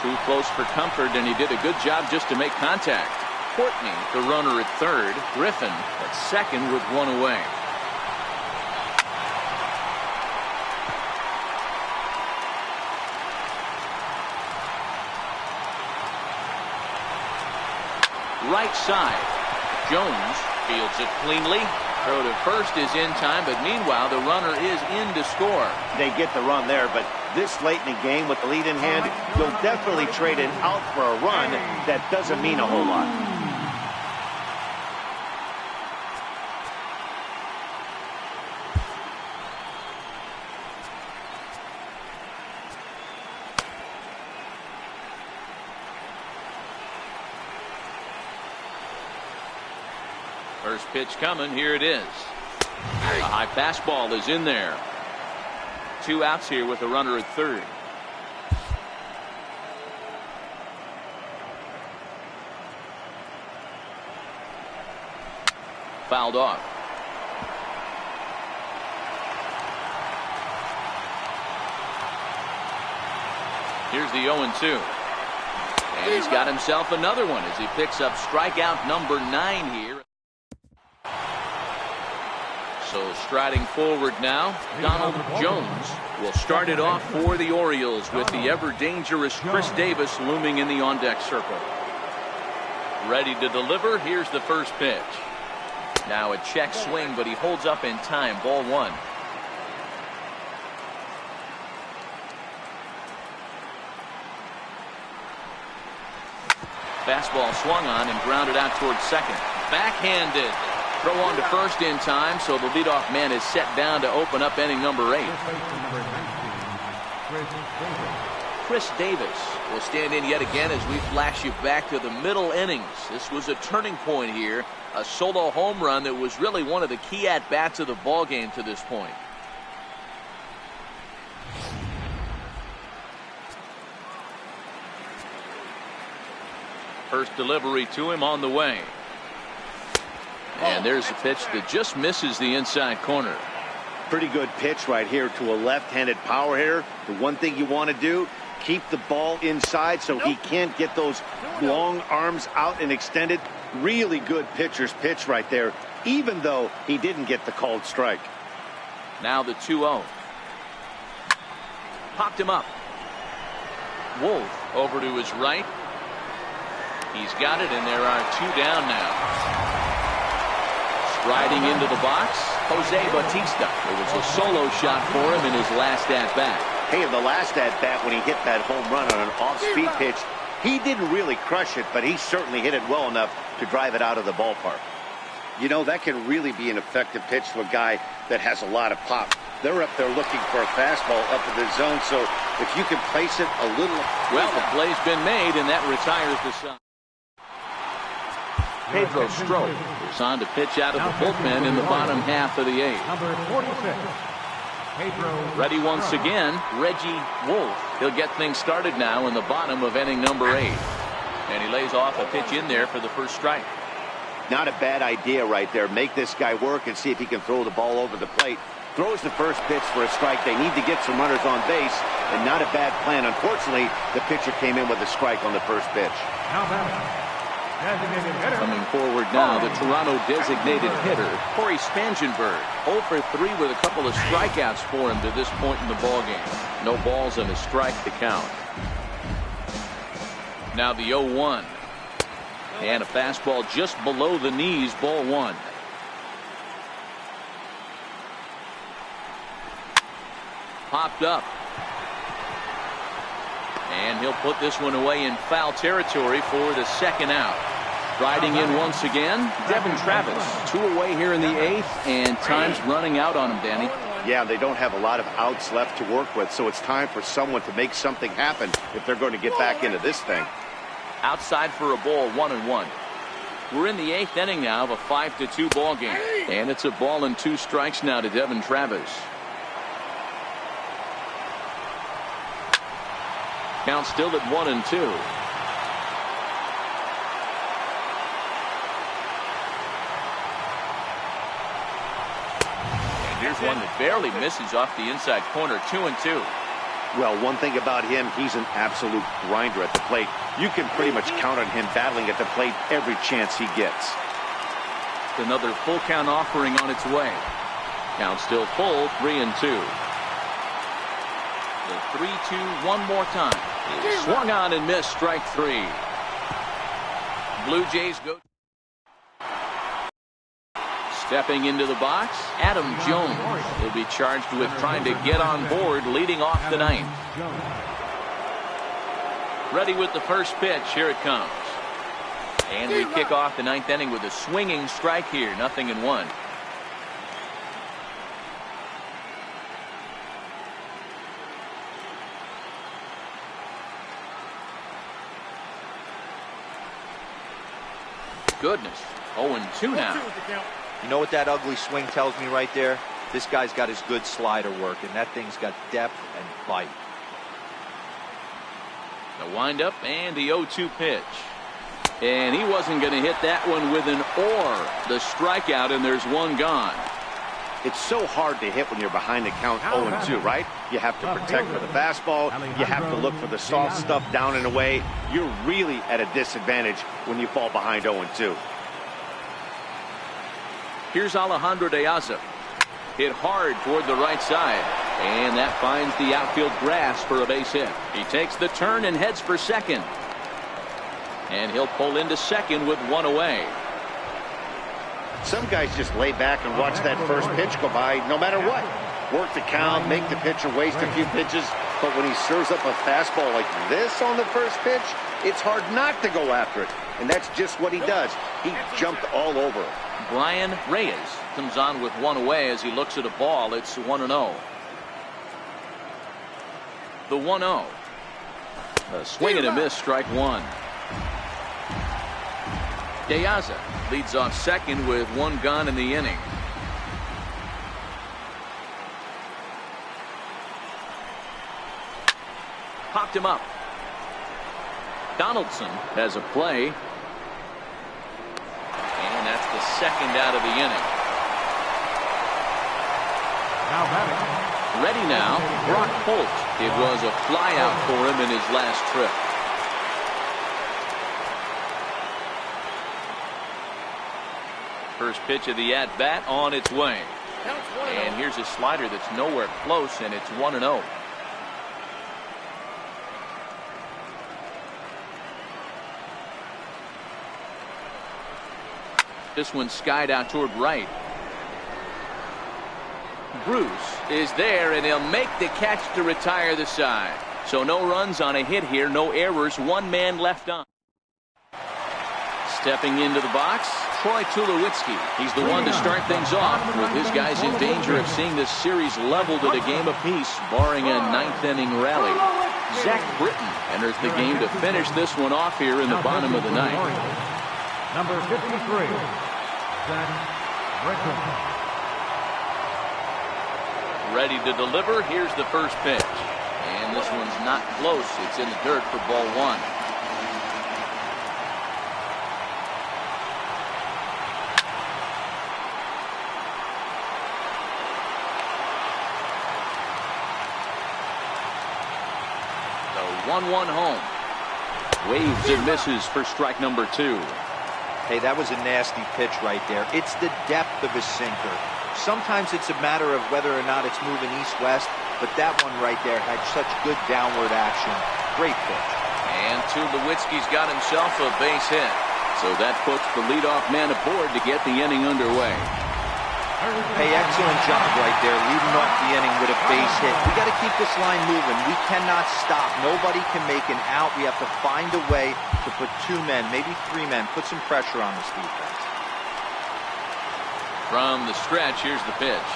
[SPEAKER 1] Too close for comfort, and he did a good job just to make contact. Courtney, the runner at third. Griffin at second with one away. Right side. Jones fields it cleanly. Throw to first is in time, but meanwhile the runner is in to score.
[SPEAKER 3] They get the run there, but this late in the game with the lead in hand, you'll definitely trade an out for a run. That doesn't mean a whole lot.
[SPEAKER 1] First pitch coming. Here it is. A high fastball is in there. 2 outs here with a runner at third. Fouled off. Here's the 0-2. And he's got himself another one as he picks up strikeout number 9 here. So striding forward now, Donald Jones will start it off for the Orioles with the ever-dangerous Chris Davis looming in the on-deck circle. Ready to deliver. Here's the first pitch. Now a check swing, but he holds up in time. Ball 1. Fastball swung on and grounded out towards second. Backhanded. Throw on to first in time, so the leadoff man is set down to open up inning number 8. Chris Davis will stand in yet again as we flash you back to the middle innings. This was a turning point here. A solo home run that was really one of the key at-bats of the ballgame to this point. First delivery to him on the way. And there's a pitch that just misses the inside corner.
[SPEAKER 3] Pretty good pitch right here to a left-handed power hitter. The one thing you want to do, keep the ball inside so he can't get those long arms out and extended. Really good pitcher's pitch right there, even though he didn't get the called strike.
[SPEAKER 1] Now the 2-0. Popped him up. Wolf over to his right. He's got it, and there are 2 down now. Riding into the box, Jose Bautista. It was a solo shot for him in his last at-bat.
[SPEAKER 3] Hey, in the last at-bat when he hit that home run on an off-speed pitch, he didn't really crush it, but he certainly hit it well enough to drive it out of the ballpark. You know, that can really be an effective pitch to a guy that has a lot of pop. They're up there looking for a fastball up in the zone, so if you can place it a little...
[SPEAKER 1] Well, the play's been made, and that retires the side. Pedro Strop is on to pitch out of the bullpen in the bottom half of the eighth.
[SPEAKER 4] Number 46, Pedro.
[SPEAKER 1] Ready once again, Reggie Wolf. He'll get things started now in the bottom of inning number 8. And he lays off a pitch in there for the first strike.
[SPEAKER 3] Not a bad idea right there. Make this guy work and see if he can throw the ball over the plate. Throws the first pitch for a strike. They need to get some runners on base, and not a bad plan. Unfortunately, the pitcher came in with a strike on the first pitch.
[SPEAKER 4] Now batting, designated hitter.
[SPEAKER 1] Coming forward now, the Toronto designated hitter, Corey Spangenberg. 0 for 3 with a couple of strikeouts for him to this point in the ballgame. No balls and a strike to count. Now the 0-1. And a fastball just below the knees, ball 1. Popped up. And he'll put this one away in foul territory for the second out. Riding in once again, Devin Travis. 2 away here in the 8th, and time's running out on him, Danny.
[SPEAKER 3] Yeah, they don't have a lot of outs left to work with, so it's time for someone to make something happen if they're going to get back into this thing.
[SPEAKER 1] Outside for a ball, 1-1. We're in the 8th inning now of a 5-2 ball game. And it's a ball and 2 strikes now to Devin Travis. Count still at 1-2. And here's one that barely misses off the inside corner, 2-2.
[SPEAKER 3] Well, one thing about him, he's an absolute grinder at the plate. You can pretty much count on him battling at the plate every chance he gets.
[SPEAKER 1] Another full count offering on its way. Count still full, 3-2. The 3-2 one more time. Swung on and missed, strike 3. Blue Jays go. Stepping into the box, Adam Jones will be charged with trying to get on board leading off the 9th. Ready with the first pitch. Here it comes. And we kick off the 9th inning with a swinging strike here. 0-1. Goodness. 0-2 now.
[SPEAKER 2] You know what that ugly swing tells me right there? This guy's got his good slider working. That thing's got depth and bite.
[SPEAKER 1] The windup and the 0-2 pitch. And he wasn't going to hit that one with an or. The strikeout, and there's one gone.
[SPEAKER 3] It's so hard to hit when you're behind the count 0-2, right? You have to protect for the fastball. You have to look for the soft stuff down and away. You're really at a disadvantage when you fall behind 0-2.
[SPEAKER 1] Here's Alejandro De Aza. Hit hard toward the right side. And that finds the outfield grass for a base hit. He takes the turn and heads for second. And he'll pull into second with one away.
[SPEAKER 3] Some guys just lay back and watch that first pitch go by no matter what. Work the count, make the pitcher waste a few pitches. But when he serves up a fastball like this on the first pitch, it's hard not to go after it. And that's just what he does. He jumped all over it.
[SPEAKER 1] Brian Reyes comes on with one away as he looks at a ball. It's 1-0. The 1-0. A swing and a miss, strike 1. De Aza leads off second with one gone in the inning. Popped him up. Donaldson has a play. And that's the second out of the inning.
[SPEAKER 4] Now batting.
[SPEAKER 1] Ready now, Brock Holt. It was a flyout for him in his last trip. First pitch of the at-bat on its way. And here's a slider that's nowhere close, and it's 1-0. This one skied out toward right. Bruce is there, and he'll make the catch to retire the side. So no runs on a hit here, no errors, one man left on. Stepping into the box, Troy Tulowitzki. He's the one to start things off, with his guys in danger of seeing this series leveled at a game apiece, barring a ninth-inning rally. Zach Britton enters the game to finish this one off here in the bottom of the ninth.
[SPEAKER 4] Number 53, Zach Britton.
[SPEAKER 1] Ready to deliver. Here's the first pitch. And this one's not close. It's in the dirt for ball one. The 1-1 home. Waves and misses for strike number two.
[SPEAKER 2] Hey, that was a nasty pitch right there. It's the depth of his sinker. Sometimes it's a matter of whether or not it's moving east-west, but that one right there had such good downward action. Great pitch.
[SPEAKER 1] And Tulowitzki's got himself a base hit. So that puts the leadoff man aboard to get the inning underway.
[SPEAKER 2] Hey, excellent job right there, leading off the inning with a base hit. We got to keep this line moving. We cannot stop. Nobody can make an out. We have to find a way to put two men, maybe three men, put some pressure on this defense.
[SPEAKER 1] From the stretch, here's the pitch.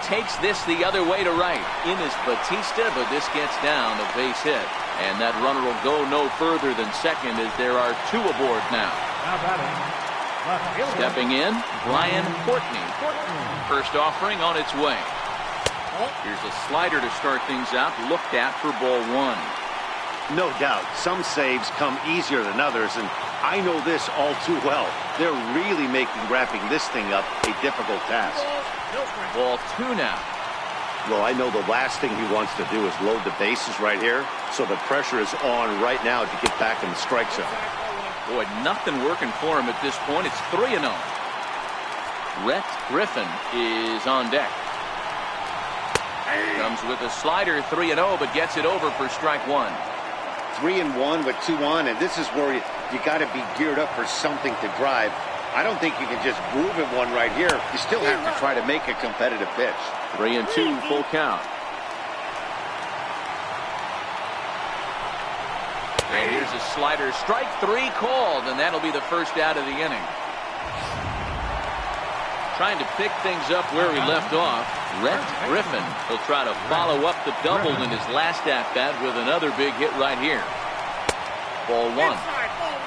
[SPEAKER 1] Takes this the other way to right. In is Batista, but this gets down a base hit. And that runner will go no further than second as there are two aboard now. Stepping in, Brian Courtney. First offering on its way. Here's a slider to start things out, looked at for ball one.
[SPEAKER 3] No doubt, some saves come easier than others, and I know this all too well. They're really making wrapping this thing up a difficult task.
[SPEAKER 1] Ball two now.
[SPEAKER 3] Well, I know the last thing he wants to do is load the bases right here, so the pressure is on right now to get back in the strike zone.
[SPEAKER 1] Boy, nothing working for him at this point. It's 3-0. Rhett Griffin is on deck. Comes with a slider, 3-0, but gets it over for strike one.
[SPEAKER 3] 3-1 with 2 on, and this is where you got to be geared up for something to drive. I don't think you can just groove in one right here. You still have to try to make a competitive pitch.
[SPEAKER 1] 3-2, full count. And here's a slider, strike three called, and that'll be the first out of the inning. Trying to pick things up where he left off, Rhett Griffin. He'll try to follow up the double in his last at-bat with another big hit right here. Ball one.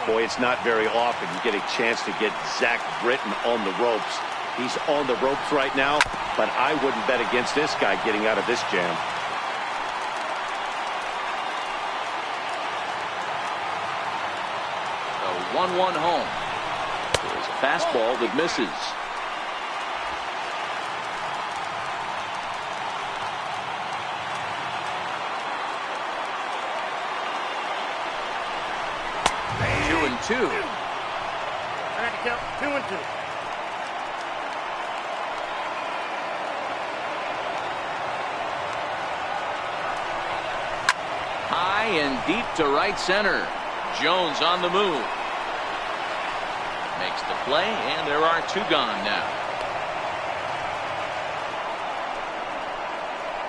[SPEAKER 3] Boy, it's not very often you get a chance to get Zach Britton on the ropes. He's on the ropes right now, but I wouldn't bet against this guy getting out of this jam.
[SPEAKER 1] The 1-1 home. There's a fastball that misses. Two.
[SPEAKER 6] I had to count 2-2.
[SPEAKER 1] High and deep to right center. Jones on the move. Makes the play, and there are two gone now.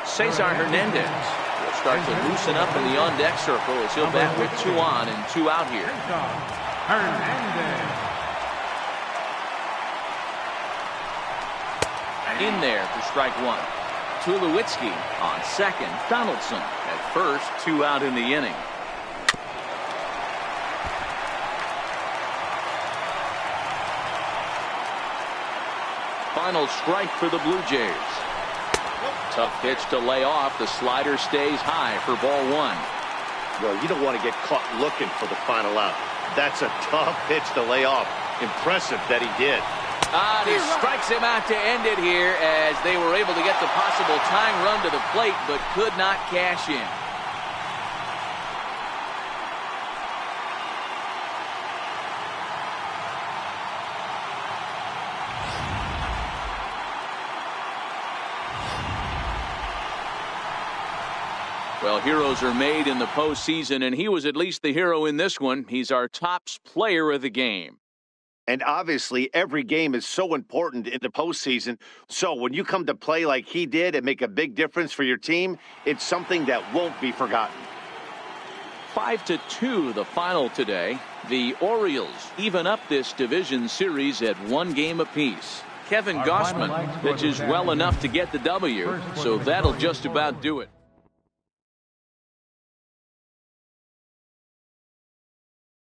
[SPEAKER 1] Cesar Hernandez will start to loosen up in the on-deck circle as he'll bat with 2 on and 2 out here.
[SPEAKER 4] Hernandez.
[SPEAKER 1] In there for strike one. Tulowitzki on second. Donaldson at first. 2 out in the inning. Final strike for the Blue Jays. Tough pitch to lay off. The slider stays high for ball one.
[SPEAKER 3] Well, you don't want to get caught looking for the final out. That's a tough pitch to lay off. Impressive that he did.
[SPEAKER 1] And he strikes him out to end it here as they were able to get the possible tying run to the plate but could not cash in. Well, heroes are made in the postseason, and he was at least the hero in this one. He's our top player of the game.
[SPEAKER 3] And obviously, every game is so important in the postseason. So when you come to play like he did and make a big difference for your team, it's something that won't be forgotten.
[SPEAKER 1] 5-2 the final today. The Orioles even up this division series at 1 game apiece. Kevin Gossman pitches well enough to get the W, so that'll just about do it.